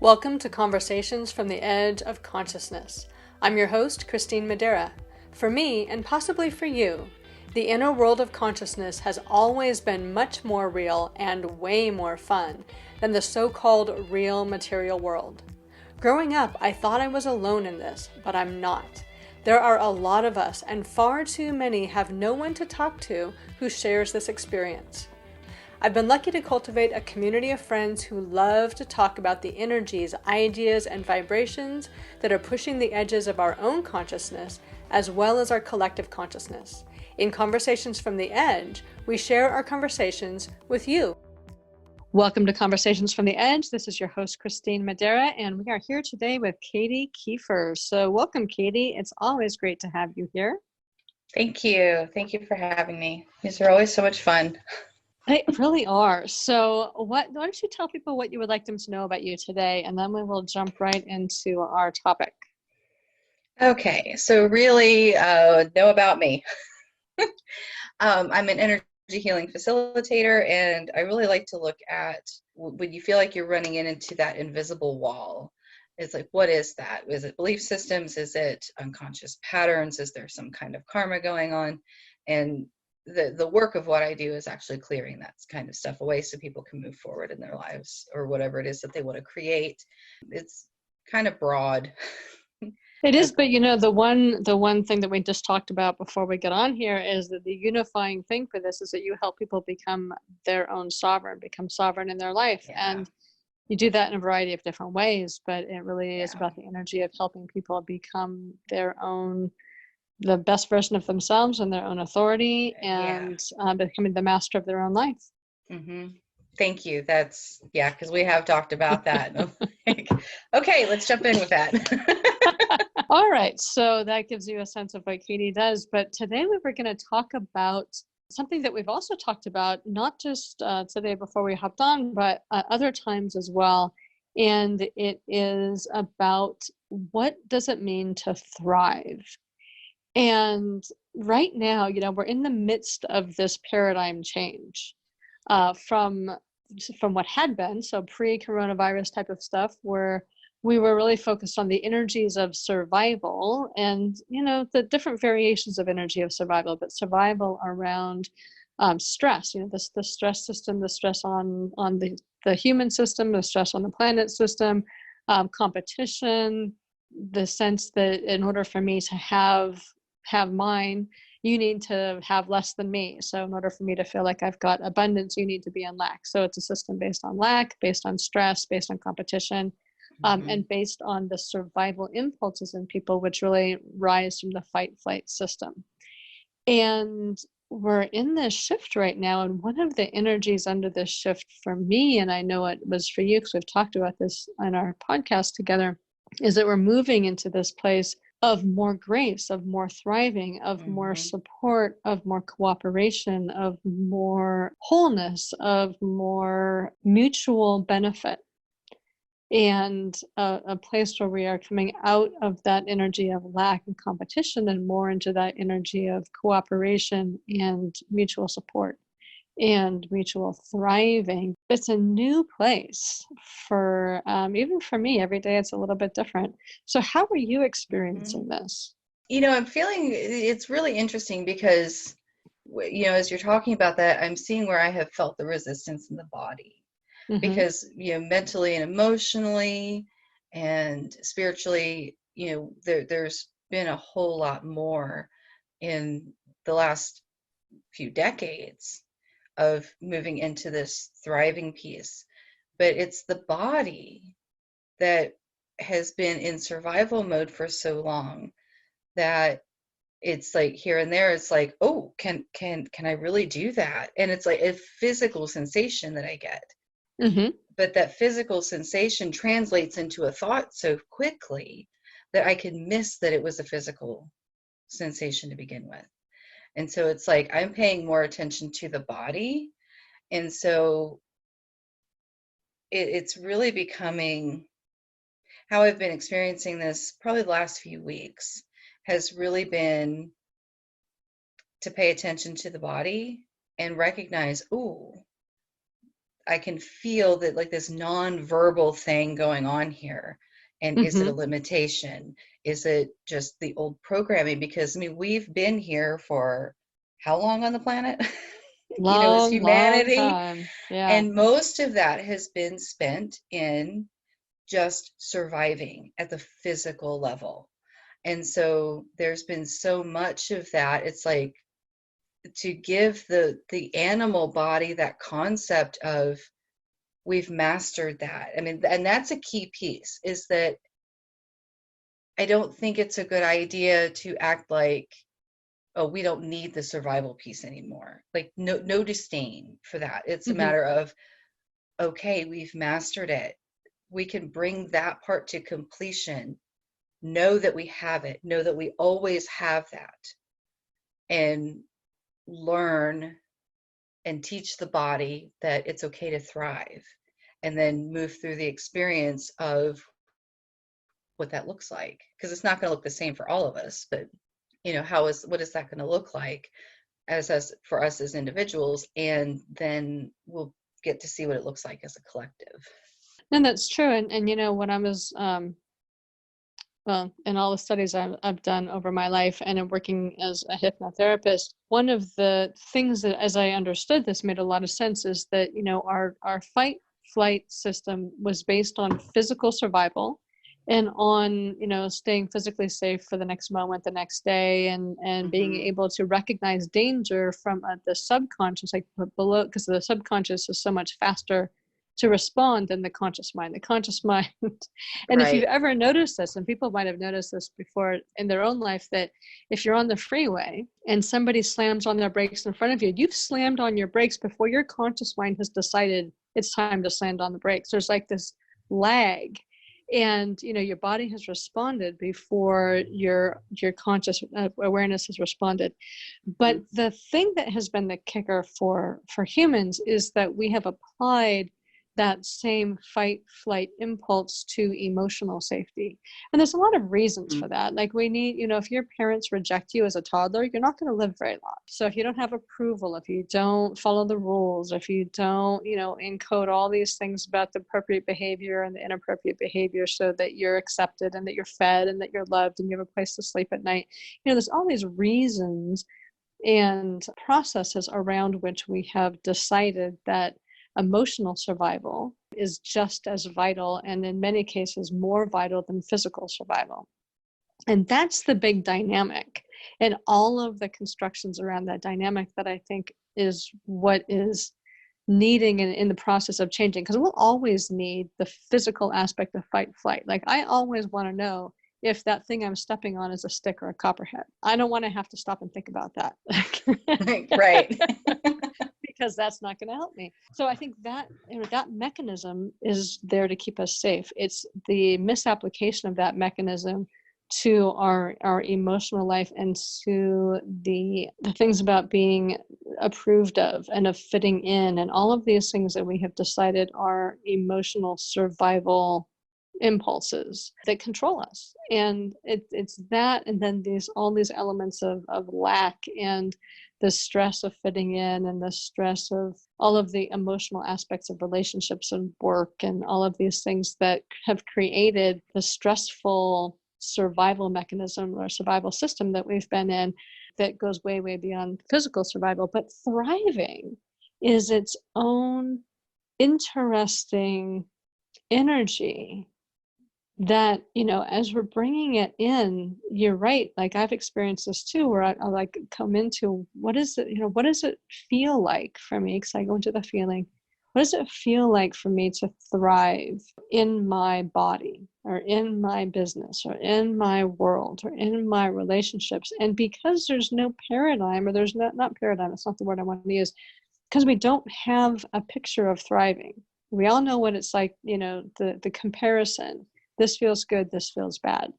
Welcome to Conversations from the Edge of Consciousness. I'm your host, Christine Madera. For me, and possibly for you, the inner world of consciousness has always been much more real and way more fun than the so-called real material world. Growing up, I thought I was alone in this, but I'm not. There are a lot of us, and far too many have no one to talk to who shares this experience. I've been lucky to cultivate a community of friends who love to talk about the energies, ideas, and vibrations that are pushing the edges of our own consciousness, as well as our collective consciousness. In Conversations from the Edge, we share our conversations with you. Welcome to Conversations from the Edge. This is your host, Christine Madera, and we are here today with Katie Kieffer. So welcome, Katie. It's always great to have you here. Thank you. Thank you for having me. These are always so much fun. They really are. So why don't you tell people what you would like them to know about you today, and then we will jump right into our topic. Okay, so really know about me. I'm an energy healing facilitator, and I really like to look at when you feel like you're running into that invisible wall. It's like, what is that? Is it belief systems? Is it unconscious patterns? Is there some kind of karma going on? And the work of what I do is actually clearing that kind of stuff away so people can move forward in their lives or whatever it is that they want to create. It's kind of broad. It is, but the one thing that we just talked about before we get on here is that the unifying thing for this is that you help people become their own sovereign, become sovereign in their life. Yeah. And you do that in a variety of different ways, but it really is about the energy of helping people become the best version of themselves and their own authority, and becoming the master of their own life. Mm-hmm. Thank you. That's, because we have talked about that. Like, okay, let's jump in with that. All right. So that gives you a sense of what Katie does. But today we were going to talk about something that we've also talked about, not just today before we hopped on, but other times as well. And it is about what does it mean to thrive? And right now, we're in the midst of this paradigm change from what had been, so pre-coronavirus type of stuff, where we were really focused on the energies of survival and, the different variations of energy of survival, but survival around stress, the stress system, the stress on the human system, the stress on the planet system, competition, the sense that in order for me to have mine, you need to have less than me. So in order for me to feel like I've got abundance, you need to be in lack. So it's a system based on lack, based on stress, based on competition, and based on the survival impulses in people, which really rise from the fight-flight system. And we're in this shift right now. And one of the energies under this shift for me, and I know it was for you because we've talked about this on our podcast together, is that we're moving into this place of more grace, of more thriving, of more support, of more cooperation, of more wholeness, of more mutual benefit. And a place where we are coming out of that energy of lack and competition and more into that energy of cooperation and mutual support and mutual thriving. It's a new place for, even for me, every day it's a little bit different. So how are you experiencing this? I'm feeling it's really interesting because, as you're talking about that, I'm seeing where I have felt the resistance in the body. Because, mentally and emotionally and spiritually, there's been a whole lot more in the last few decades of moving into this thriving piece. But it's the body that has been in survival mode for so long that it's like here and there, it's like, oh, can I really do that? And it's like a physical sensation that I get. But that physical sensation translates into a thought so quickly that I can miss that it was a physical sensation to begin with. And so it's like I'm paying more attention to the body. And so it's really becoming how I've been experiencing this probably the last few weeks has really been to pay attention to the body and recognize, ooh, I can feel that like this non-verbal thing going on here. And is it a limitation? Is it just the old programming? Because I mean, we've been here for how long on the planet? As Long humanity. time. Yeah. And most of that has been spent in just surviving at the physical level. And so there's been so much of that. It's like to give the animal body that concept of we've mastered that. I mean, and that's a key piece, is that I don't think it's a good idea to act like, oh, we don't need the survival piece anymore. Like no disdain for that. It's a matter of, okay, we've mastered it. We can bring that part to completion. Know that we have it. Know that we always have that. And learn and teach the body that it's okay to thrive. And then move through the experience of what that looks like. Because it's not going to look the same for all of us, but what is that going to look like as for us as individuals? And then we'll get to see what it looks like as a collective. And that's true. And when I was, well, in all the studies I've done over my life and in working as a hypnotherapist, one of the things that, as I understood this, made a lot of sense is that, our fight flight system was based on physical survival and on, staying physically safe for the next moment, the next day, and being able to recognize danger from the subconscious, like below, because the subconscious is so much faster to respond than the conscious mind. The conscious mind, and if you've ever noticed this, and people might have noticed this before in their own life, that if you're on the freeway and somebody slams on their brakes in front of you, you've slammed on your brakes before your conscious mind has decided it's time to slam on the brakes. There's like this lag, and your body has responded before your conscious awareness has responded. But the thing that has been the kicker for humans is that we have applied that same fight flight impulse to emotional safety. And there's a lot of reasons for that. Like we need, if your parents reject you as a toddler, you're not going to live very long. So if you don't have approval, if you don't follow the rules, if you don't, encode all these things about the appropriate behavior and the inappropriate behavior so that you're accepted and that you're fed and that you're loved and you have a place to sleep at night, there's all these reasons and processes around which we have decided that emotional survival is just as vital, and in many cases more vital than physical survival. And that's the big dynamic, and all of the constructions around that dynamic that I think is what is needing in the process of changing, because we'll always need the physical aspect of fight flight. Like I always want to know if that thing I'm stepping on is a stick or a copperhead. I don't want to have to stop and think about that. Right. Because that's not going to help me. So I think that that mechanism is there to keep us safe. It's the misapplication of that mechanism to our emotional life and to the things about being approved of and of fitting in and all of these things that we have decided are emotional survival impulses that control us. And it's that, and then all these elements of lack and the stress of fitting in and the stress of all of the emotional aspects of relationships and work and all of these things that have created the stressful survival mechanism or survival system that we've been in that goes way, way beyond physical survival. But thriving is its own interesting energy that, as we're bringing it in, you're right. Like I've experienced this too, where I like come into what is it, what does it feel like for me? Because I go into the feeling, what does it feel like for me to thrive in my body or in my business or in my world or in my relationships? And because there's no paradigm, or there's not paradigm, it's not the word I want to use, because we don't have a picture of thriving. We all know what it's like, the comparison. This feels good, this feels bad.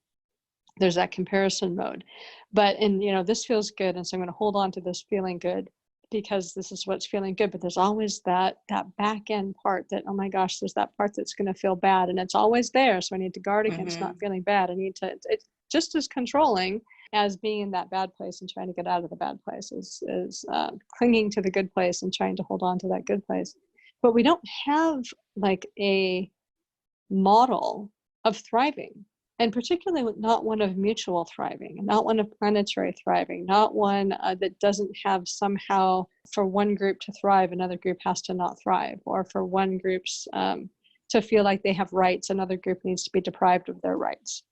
There's that comparison mode. But this feels good, and so I'm going to hold on to this feeling good because this is what's feeling good. But there's always that back end part that, oh my gosh, there's that part that's going to feel bad, and it's always there. So I need to guard against not feeling bad. I need to, it's just as controlling as being in that bad place and trying to get out of the bad place is clinging to the good place and trying to hold on to that good place. but we don't have like a model of thriving, and particularly not one of mutual thriving, not one of planetary thriving, not one that doesn't have somehow for one group to thrive, another group has to not thrive, or for one group's to feel like they have rights, another group needs to be deprived of their rights.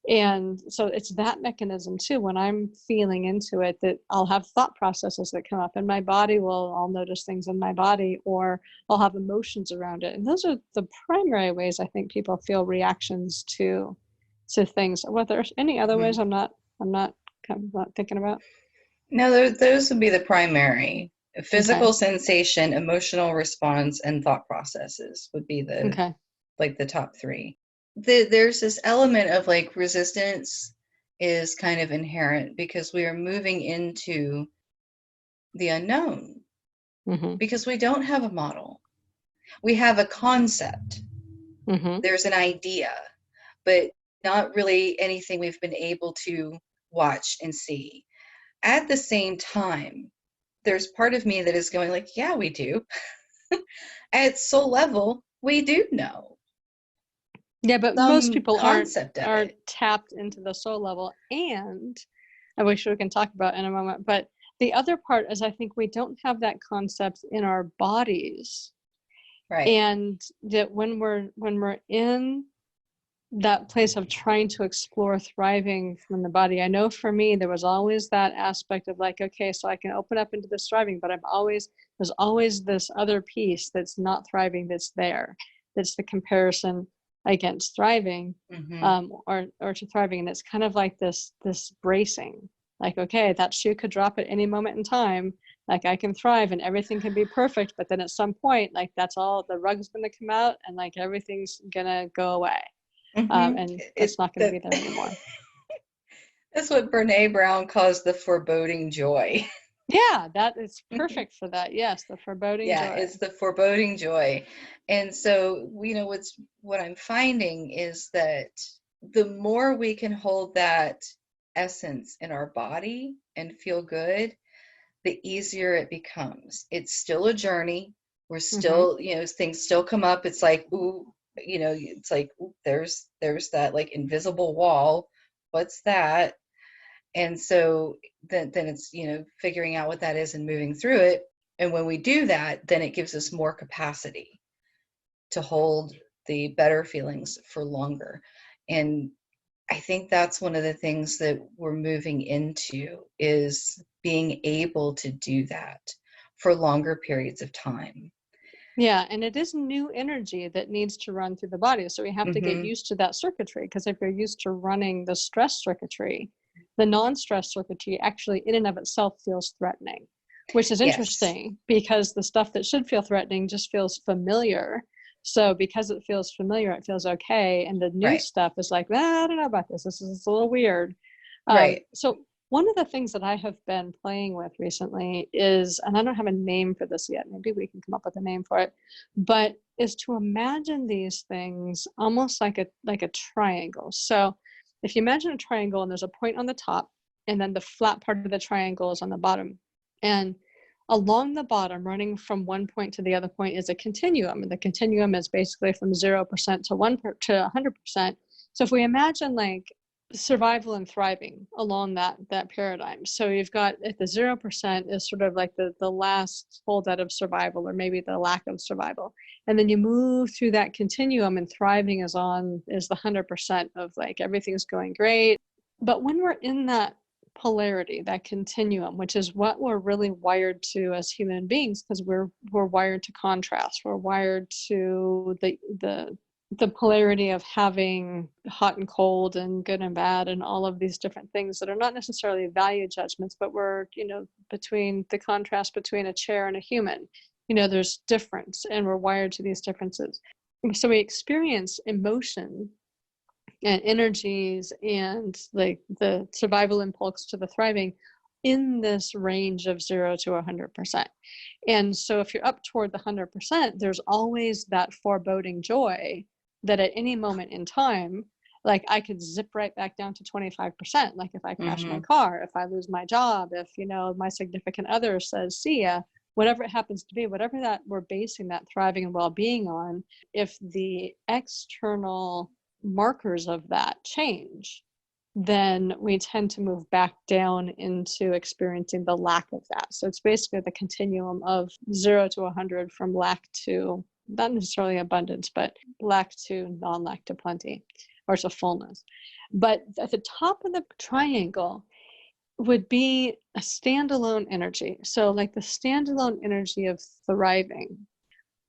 And so it's that mechanism too, when I'm feeling into it, that I'll have thought processes that come up, and my body I'll notice things in my body, or I'll have emotions around it. And those are the primary ways I think people feel reactions to things. Whether there's any other ways, I'm not thinking about. No, those would be the primary. Physical Okay. sensation, emotional response, and thought processes would be Okay. the top three. There's this element of like resistance is kind of inherent because we are moving into the unknown, Mm-hmm. because we don't have a model. We have a concept. Mm-hmm. There's an idea, but not really anything we've been able to watch and see. At the same time, there's part of me that is going like, yeah, we do. At soul level, we do know Yeah, but most some people concept of aren't it. tapped into the soul level, and I wish we can talk about in a moment. But the other part is I think we don't have that concept in our bodies, Right. and that when we're in that place of trying to explore thriving from the body, I know for me there was always that aspect of like, okay, so I can open up into this thriving, but there's always this other piece that's not thriving, that's there, that's the comparison against thriving, Mm-hmm. or to thriving. And it's kind of like this bracing, like, okay, that shoe could drop at any moment in time, like I can thrive and everything can be perfect, but then at some point, like that's all, the rug's gonna come out and like everything's gonna go away, Mm-hmm. and that's not going to be there anymore. That's what Brene Brown calls the foreboding joy. Yeah, that is perfect for that. Yes, the foreboding Yeah, joy. it's the foreboding joy. And so, what I'm finding is that the more we can hold that essence in our body and feel good, the easier it becomes. It's still a journey. We're Mm-hmm. still, things still come up. It's like, ooh, it's like, ooh, there's that like invisible wall. What's that? And so then it's, figuring out what that is and moving through it. And when we do that, then it gives us more capacity to hold the better feelings for longer. And I think that's one of the things that we're moving into, is being able to do that for longer periods of time. Yeah, and it is new energy that needs to run through the body. So we have to get Mm-hmm. used to that circuitry, because if you're used to running the stress circuitry, the non-stress circuitry actually in and of itself feels threatening, which is Yes. interesting because the stuff that should feel threatening just feels familiar. So because it feels familiar, it feels okay. And the new Right. stuff is like, I don't know about this. This is a little weird. Right. So one of the things that I have been playing with recently is, and I don't have a name for this yet, maybe we can come up with a name for it, but is to imagine these things almost like a triangle. So if you imagine a triangle and there's a point on the top, and then the flat part of the triangle is on the bottom. And along the bottom, running from one point to the other point, is a continuum. And the continuum is basically from 0% to 100%. So if we imagine like survival and thriving along that paradigm. So you've got at the 0% is sort of like the last holdout of survival, or maybe the lack of survival. And then you move through that continuum, and thriving is the 100% of like everything's going great. But when we're in that polarity, that continuum, which is what we're really wired to as human beings, because we're wired to contrast. We're wired to the polarity of having hot and cold and good and bad and all of these different things that are not necessarily value judgments, but we're, between the contrast between a chair and a human, there's difference, and we're wired to these differences. So we experience emotion and energies and like the survival impulse to the thriving in this range of 0 to 100%. And so if you're up toward the 100%, there's always that foreboding joy that at any moment in time, like I could zip right back down to 25%. Like if I crash my Mm-hmm. car, if I lose my job, if, my significant other says, see ya, whatever it happens to be, whatever that we're basing that thriving and well-being on, if the external markers of that change, then we tend to move back down into experiencing the lack of that. So it's basically the continuum of 0 to 100, from lack to, not necessarily abundance, but lack to non-lack to plenty, or to fullness. But at the top of the triangle would be a standalone energy. So like the standalone energy of thriving,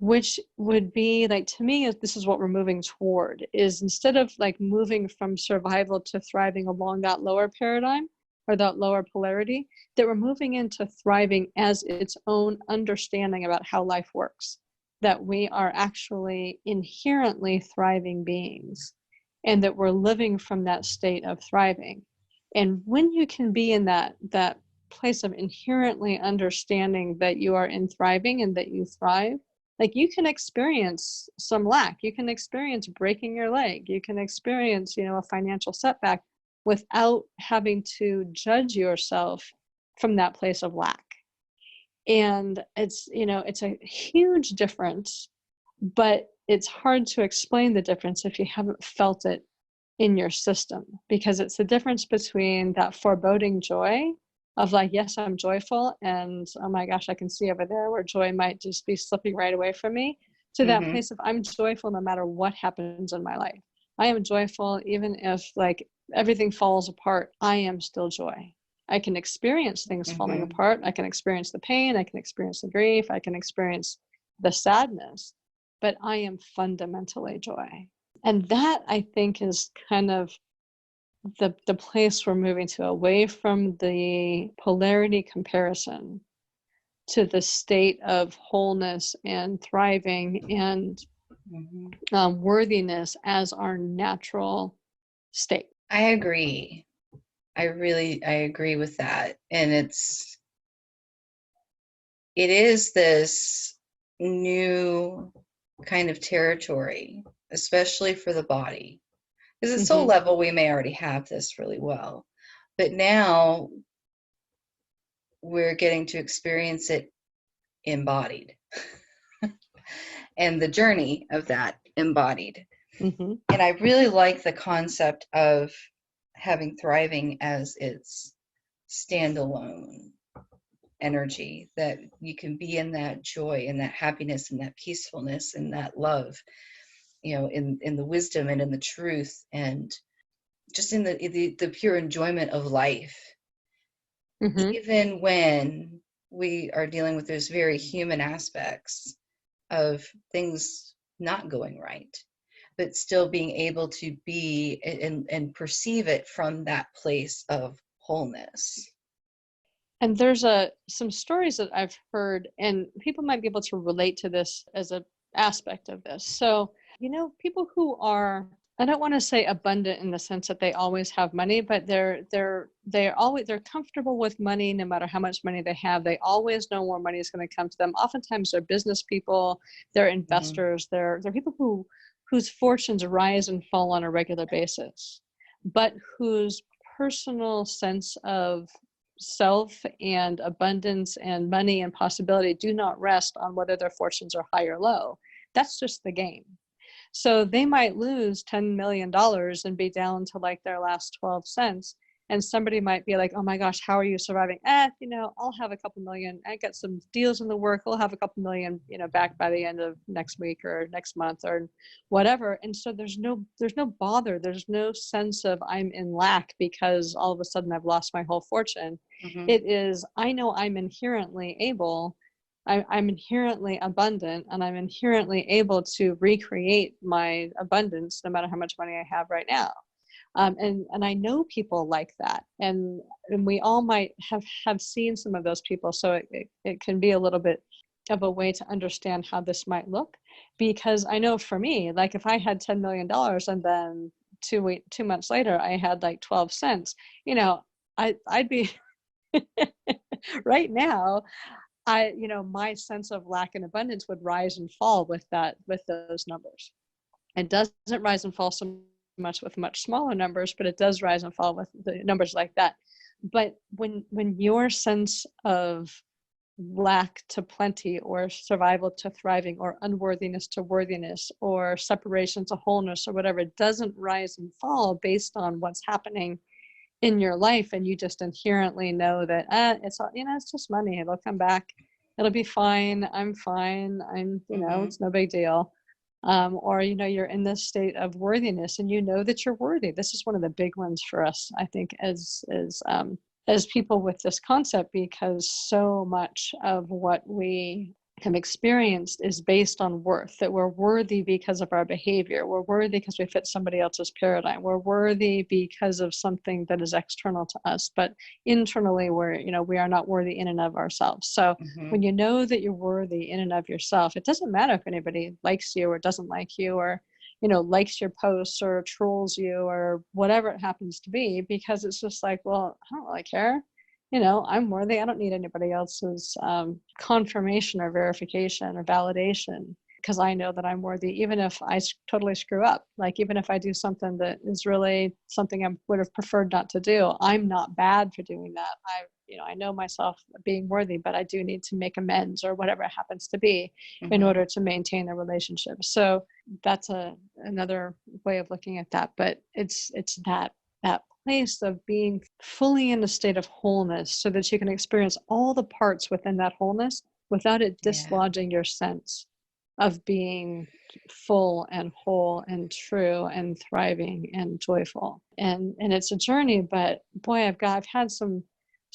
which would be like, to me, this is what we're moving toward, is instead of like moving from survival to thriving along that lower paradigm or that lower polarity, that we're moving into thriving as its own understanding about how life works, that we are actually inherently thriving beings, and that we're living from that state of thriving. And when you can be in that place of inherently understanding that you are in thriving and that you thrive, like you can experience some lack, you can experience breaking your leg, you can experience, a financial setback without having to judge yourself from that place of lack. And it's, it's a huge difference, but it's hard to explain the difference if you haven't felt it in your system, because it's the difference between that foreboding joy of like, yes, I'm joyful, and oh my gosh, I can see over there where joy might just be slipping right away from me, to that place of I'm joyful no matter what happens in my life. I am joyful even if like everything falls apart. I am still joy. I can experience things falling apart. I can experience the pain. I can experience the grief. I can experience the sadness, but I am fundamentally joy. And that, I think, is kind of the place we're moving to, away from the polarity comparison to the state of wholeness and thriving and worthiness as our natural state. I agree. I agree with that. And it is this new kind of territory, especially for the body. Because at soul level, we may already have this really well. But now we're getting to experience it embodied. And the journey of that embodied. And I really like the concept of having thriving as its standalone energy, that you can be in that joy and that happiness and that peacefulness and that love, in the wisdom and in the truth, and just in the pure enjoyment of life, even when we are dealing with those very human aspects of things not going right, but still being able to be and perceive it from that place of wholeness. And there's some stories that I've heard, and people might be able to relate to this as an aspect of this. So, people who are, I don't want to say abundant in the sense that they always have money, but they're comfortable with money no matter how much money they have. They always know more money is going to come to them. Oftentimes they're business people, they're investors, they're people whose fortunes rise and fall on a regular basis, but whose personal sense of self and abundance and money and possibility do not rest on whether their fortunes are high or low. That's just the game. So they might lose $10 million and be down to like their last 12 cents. And somebody might be like, oh my gosh, how are you surviving? I'll have a couple million. I got some deals in the work. I'll have a couple million, back by the end of next week or next month or whatever. And so there's no bother. There's no sense of I'm in lack because all of a sudden I've lost my whole fortune. It is, I know I'm inherently able, I'm inherently abundant, and I'm inherently able to recreate my abundance no matter how much money I have right now. And I know people like that, and we all might have seen some of those people. So it can be a little bit of a way to understand how this might look, because I know for me, like if I had $10 million and then 2 months later I had like 12 cents, I'd be right now. My sense of lack and abundance would rise and fall with those numbers. It doesn't rise and fall so much with much smaller numbers, but it does rise and fall with the numbers like that. But when your sense of lack to plenty, or survival to thriving, or unworthiness to worthiness, or separation to wholeness, or whatever. It doesn't rise and fall based on what's happening in your life, and you just inherently know that it's all, it's just money, it'll come back, it'll be fine, I'm fine, it's no big deal. Or you're in this state of worthiness, and you know that you're worthy. This is one of the big ones for us, I think, as people with this concept, because so much of what we have experienced is based on worth, that we're worthy because of our behavior. We're worthy because we fit somebody else's paradigm. We're worthy because of something that is external to us, but internally we are not worthy in and of ourselves. So when you know that you're worthy in and of yourself, it doesn't matter if anybody likes you or doesn't like you, or likes your posts or trolls you or whatever it happens to be, because it's just like, well, I don't really care. I'm worthy. I don't need anybody else's confirmation or verification or validation, because I know that I'm worthy, even if I totally screw up. Like, even if I do something that is really something I would have preferred not to do, I'm not bad for doing that. I know myself being worthy, but I do need to make amends or whatever it happens to be in order to maintain the relationship. So that's another way of looking at that. But it's that place of being fully in a state of wholeness, so that you can experience all the parts within that wholeness without it dislodging your sense of being full and whole and true and thriving and joyful. And it's a journey, but boy, I've had some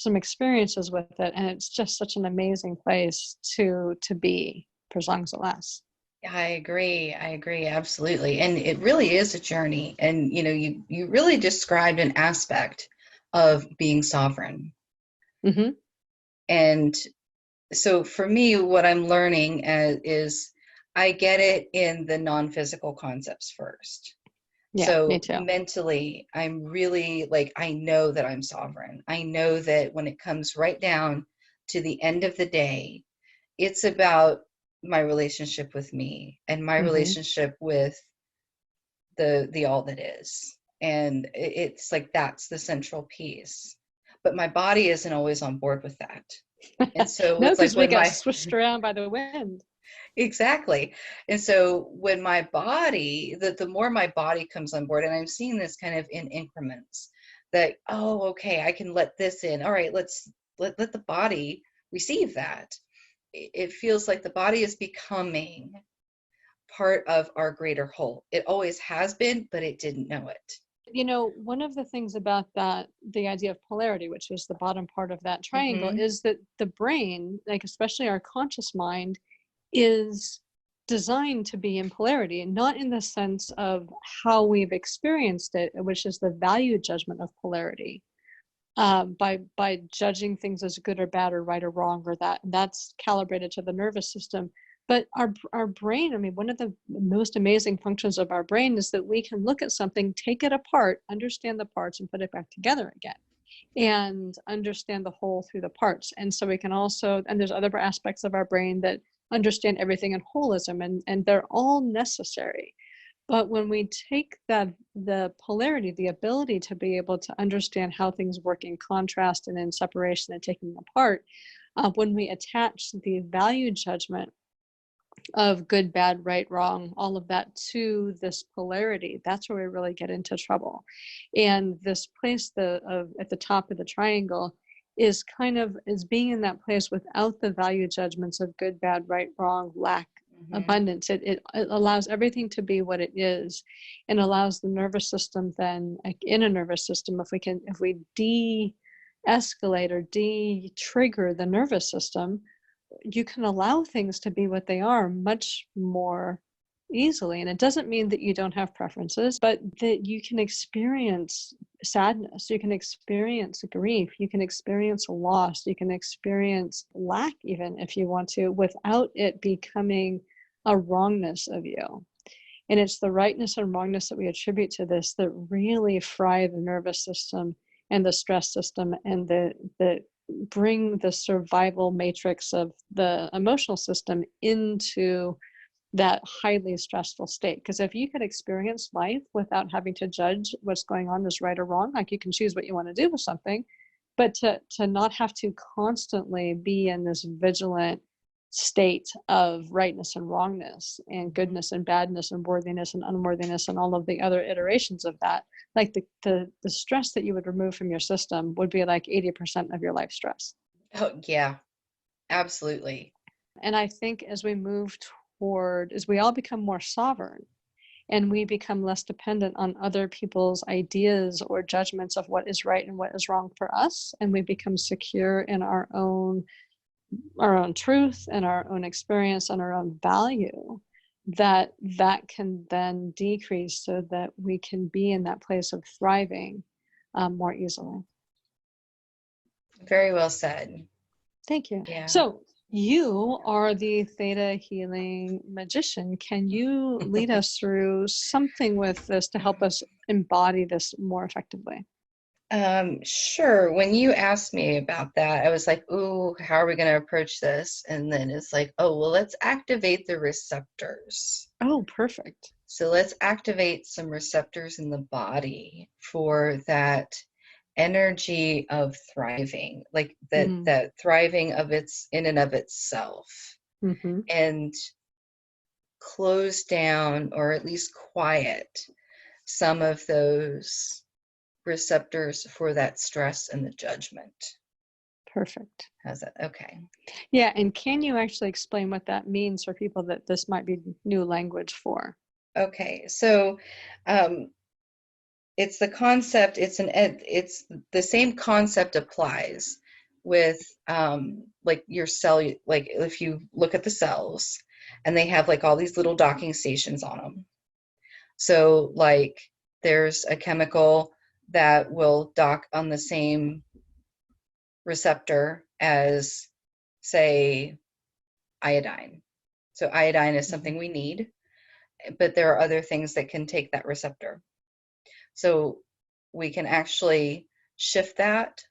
experiences with it, and it's just such an amazing place to be for as long as it lasts. I agree, absolutely. And it really is a journey. And you really described an aspect of being sovereign. And so for me, what I'm learning is I get it in the non-physical concepts first. Yeah, so me too. Mentally, I'm really like, I know that I'm sovereign. I know that when it comes right down to the end of the day, it's about my relationship with me and my relationship with the all that is. And it's like, that's the central piece. But my body isn't always on board with that. And so no, it's like because we when get swished around by the wind. Exactly. And so when my body, the more my body comes on board, and I'm seeing this kind of in increments, that, oh, okay, I can let this in. All right, let the body receive that. It feels like the body is becoming part of our greater whole. It always has been, but it didn't know it. One of the things about that, the idea of polarity, which is the bottom part of that triangle, is that the brain, like especially our conscious mind, is designed to be in polarity, and not in the sense of how we've experienced it, which is the value judgment of polarity, by judging things as good or bad or right or wrong, or that's calibrated to the nervous system. But our brain, I mean, one of the most amazing functions of our brain is that we can look at something, take it apart, understand the parts, and put it back together again, and understand the whole through the parts. And so we can also, and there's other aspects of our brain that understand everything in holism, and they're all necessary. But when we take the polarity, the ability to be able to understand how things work in contrast and in separation and taking them apart, when we attach the value judgment of good, bad, right, wrong, all of that to this polarity, that's where we really get into trouble. And this place at the top of the triangle is being in that place without the value judgments of good, bad, right, wrong, lack, abundance. It allows everything to be what it is, and allows the nervous system then, like in a nervous system, if we de-escalate or de-trigger the nervous system, you can allow things to be what they are much more easily. And it doesn't mean that you don't have preferences, but that you can experience sadness, you can experience grief, you can experience loss, you can experience lack, even if you want to, without it becoming a wrongness of you. And it's the rightness and wrongness that we attribute to this that really fry the nervous system and the stress system, and the bring the survival matrix of the emotional system into that highly stressful state. Because if you could experience life without having to judge what's going on as right or wrong, like you can choose what you want to do with something, but to not have to constantly be in this vigilant state of rightness and wrongness and goodness and badness and worthiness and unworthiness and all of the other iterations of that, like the stress that you would remove from your system would be like 80% of your life stress. Oh, yeah, absolutely. And I think as we move toward, as we all become more sovereign and we become less dependent on other people's ideas or judgments of what is right and what is wrong for us, and we become secure in our own truth and our own experience and our own value, that can then decrease so that we can be in that place of thriving more easily. Very well said. Thank you. Yeah. So you are the Theta healing magician. Can you lead us through something with this to help us embody this more effectively? Sure. When you asked me about that, I was like, ooh, how are we going to approach this? And then it's like, oh, well, let's activate the receptors. Oh, perfect. So let's activate some receptors in the body for that energy of thriving, like that thriving of its in and of itself, Mm-hmm. and close down or at least quiet some of those receptors for that stress and the judgment. Perfect. How's that? Okay. Yeah, and can you actually explain what that means for people that this might be new language for? Okay. So it's the concept, it's the same concept applies with like your cell, like if you look at the cells and they have like all these little docking stations on them. So like there's a chemical that will dock on the same receptor as, say, iodine. So iodine is something we need, but there are other things that can take that receptor. So we can actually shift that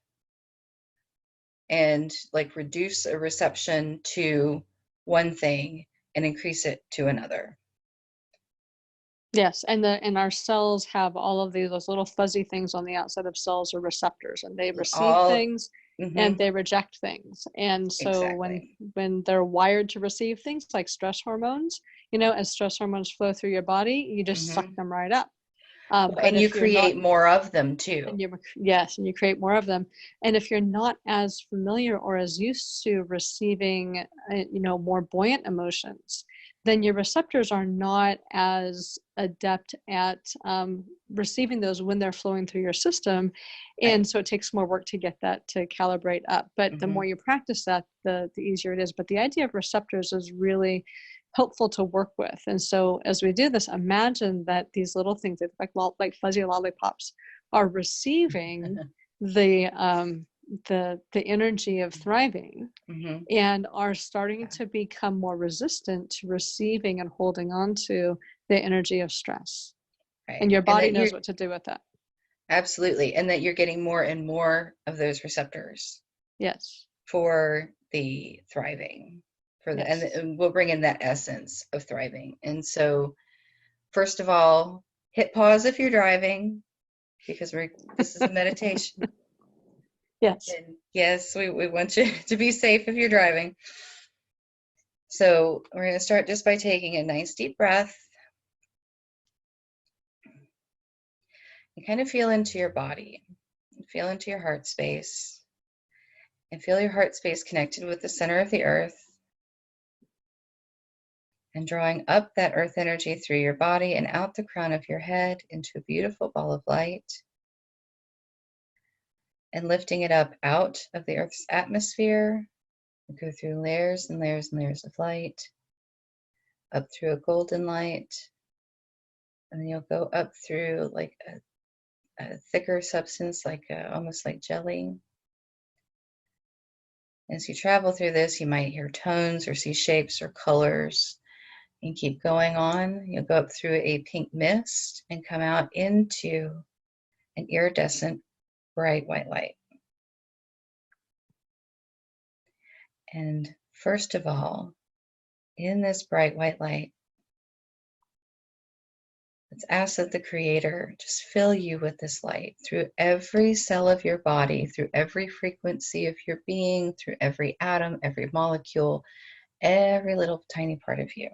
and like reduce a reception to one thing and increase it to another. Yes, and our cells have all of those little fuzzy things on the outside of cells are receptors, and they receive All things and mm-hmm, they reject things. And so exactly. when they're wired to receive things like stress hormones, as stress hormones flow through your body, you just suck Mm-hmm. them right up. Well, But and you if you're not, create more of them too. and you create more of them. And if you're not as familiar or as used to receiving, more buoyant emotions, then your receptors are not as adept at receiving those when they're flowing through your system. And Right. so it takes more work to get that to calibrate up. But the Mm-hmm. more you practice that, the easier it is. But the idea of receptors is really helpful to work with. And so as we do this, imagine that these little things that like fuzzy lollipops are receiving the energy of thriving Mm-hmm. and are starting Yeah. to become more resistant to receiving and holding on to the energy of stress. Right. And your And body that knows you're what to do with that. absolutely, and that you're getting more and more of those receptors Yes. for the thriving, for the, Yes. and we'll bring in that essence of thriving. And so, first of all, hit pause if you're driving, because this is a meditation. Yes. And yes, we want you to be safe if you're driving. So we're going to start just by taking a nice deep breath and kind of feel into your body, feel into your heart space, and feel your heart space connected with the center of the earth, and drawing up that earth energy through your body and out the crown of your head into a beautiful ball of light, and lifting it up out of the earth's atmosphere. Go through layers and layers and layers of light, up through a golden light, and then you'll go up through like a thicker substance, like almost like jelly. As you travel through this, you might hear tones or see shapes or colors. And keep going on. You'll go up through a pink mist and come out into an iridescent bright white light. And first of all, in this bright white light, Let's ask that the Creator just fill you with this light through every cell of your body, through every frequency of your being, through every atom, every molecule, every little tiny part of you.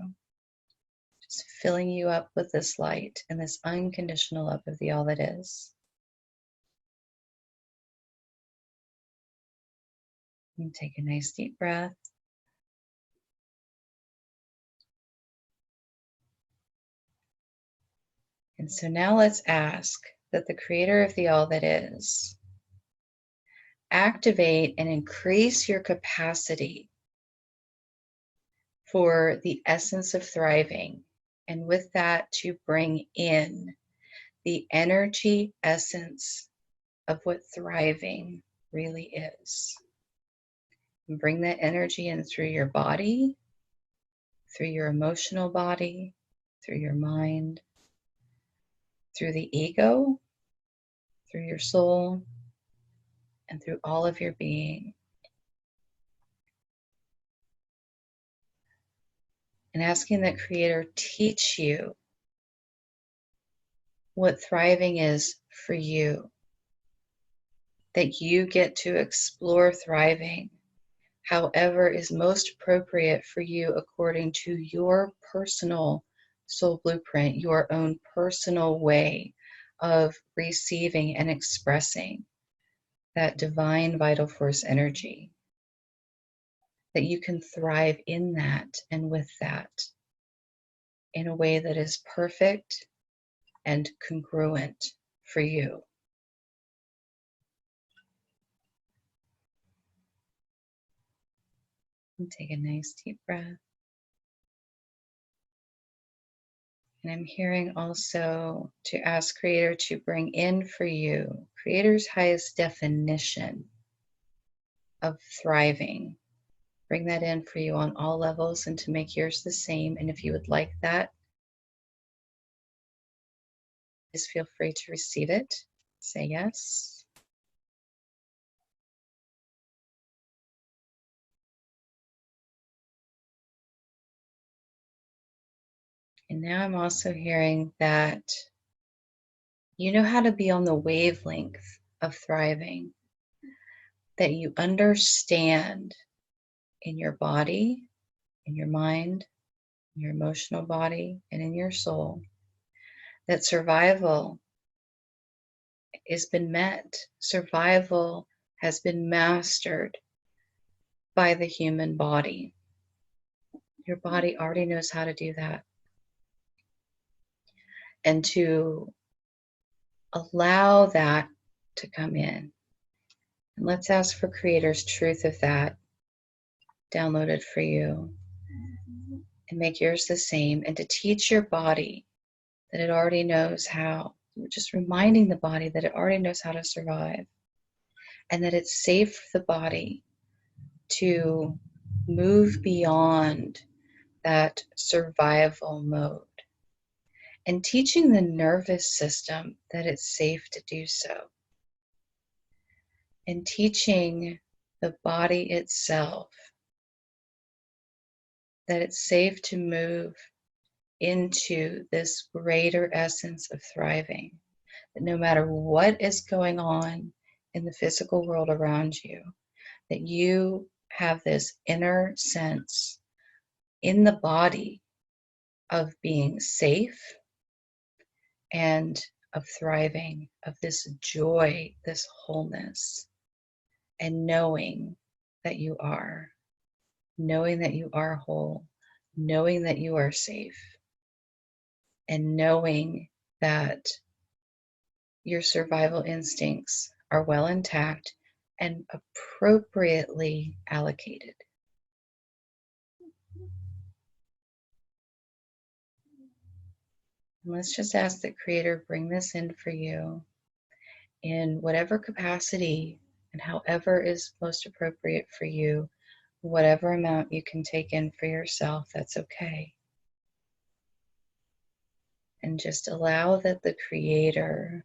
Just filling you up with this light and this unconditional love of the all that is. And take a nice deep breath. And so now let's ask that the Creator of the all that is activate and increase your capacity for the essence of thriving. And with that, to bring in the energy essence of what thriving really is. And bring that energy in through your body, through your emotional body, through your mind, through the ego, through your soul, and through all of your being. And asking that Creator teach you what thriving is for you. That you get to explore thriving however is most appropriate for you according to your personal soul blueprint, your own personal way of receiving and expressing that divine vital force energy. That you can thrive in that and with that in a way that is perfect and congruent for you. And take a nice deep breath. And I'm hearing also to ask Creator to bring in for you Creator's highest definition of thriving. Bring that in for you on all levels and to make yours the same. And if you would like that, just feel free to receive it. Say yes. And now I'm also hearing that you know how to be on the wavelength of thriving, that you understand in your body, in your mind, in your emotional body, and in your soul, that survival has been met. Survival has been mastered by the human body. Your body already knows how to do that. And to allow that to come in. And let's ask for Creator's truth of that downloaded for you. And make yours the same. And to teach your body that it already knows how. We're just reminding the body that it already knows how to survive. And that it's safe for the body to move beyond that survival mode. And teaching the nervous system that it's safe to do so. And teaching the body itself that it's safe to move into this greater essence of thriving. That no matter what is going on in the physical world around you, that you have this inner sense in the body of being safe and of thriving, of this joy, this wholeness, and knowing that you are whole, knowing that you are safe, and knowing that your survival instincts are well intact and appropriately allocated. And let's just ask that Creator bring this in for you in whatever capacity and however is most appropriate for you, whatever amount you can take in for yourself, that's okay. And just allow that the Creator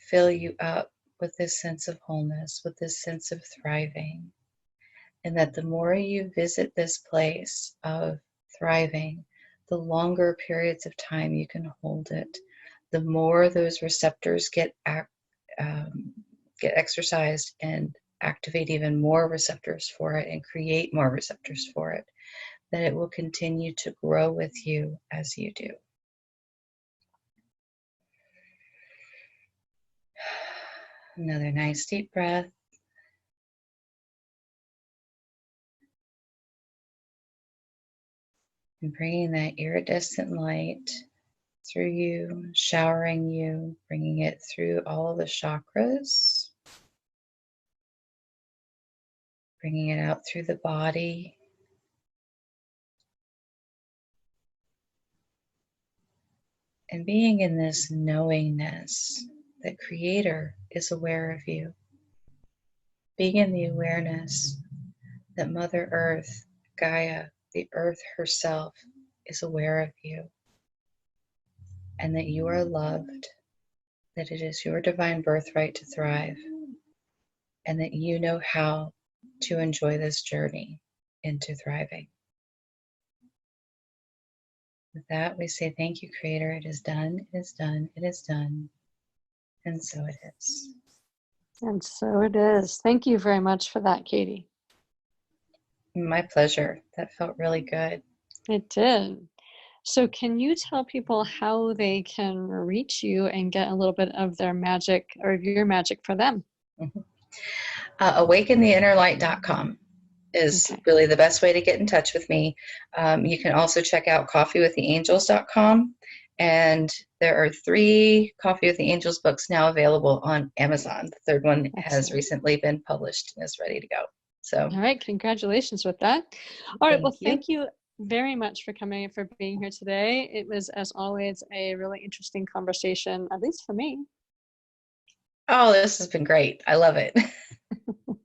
fill you up with this sense of wholeness, with this sense of thriving. And that the more you visit this place of thriving, the longer periods of time you can hold it, the more those receptors get exercised and activate even more receptors for it and create more receptors for it, that it will continue to grow with you as you do. Another nice deep breath. And bringing that iridescent light through you, showering you, bringing it through all the chakras, bringing it out through the body, and being in this knowingness that Creator is aware of you. Being in the awareness that Mother Earth, Gaia, the Earth herself, is aware of you, and that you are loved, that it is your divine birthright to thrive, and that you know how to enjoy this journey into thriving. With that, we say thank you, Creator. It is done, it is done, it is done, and so it is. And so it is. Thank you very much for that, Katie. My pleasure. That felt really good. It did. So can you tell people how they can reach you and get a little bit of their magic or your magic for them? Mm-hmm. AwakenTheInnerLight.com is really the best way to get in touch with me. You can also check out CoffeeWithTheAngels.com, and there are 3 Coffee with the Angels books now available on Amazon. The third one has recently been published and is ready to go. So, all right, congratulations with that. All right, well, thank you very much for coming and for being here today. It was, as always, a really interesting conversation, at least for me. Oh, this has been great. I love it. All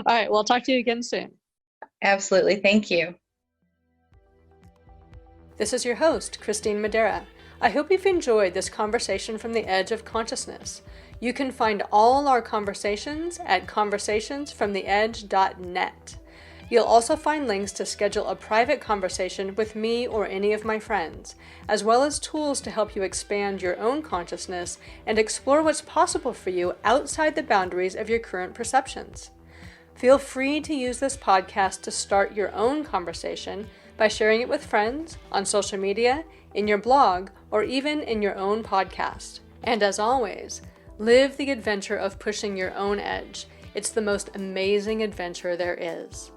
right, well, I'll talk to you again soon. Absolutely. Thank you. This is your host, Christine Madera. I hope you've enjoyed this conversation from the edge of consciousness. You can find all our conversations at conversationsfromtheedge.net. You'll also find links to schedule a private conversation with me or any of my friends, as well as tools to help you expand your own consciousness and explore what's possible for you outside the boundaries of your current perceptions. Feel free to use this podcast to start your own conversation by sharing it with friends, on social media, in your blog, or even in your own podcast. And as always, live the adventure of pushing your own edge. It's the most amazing adventure there is.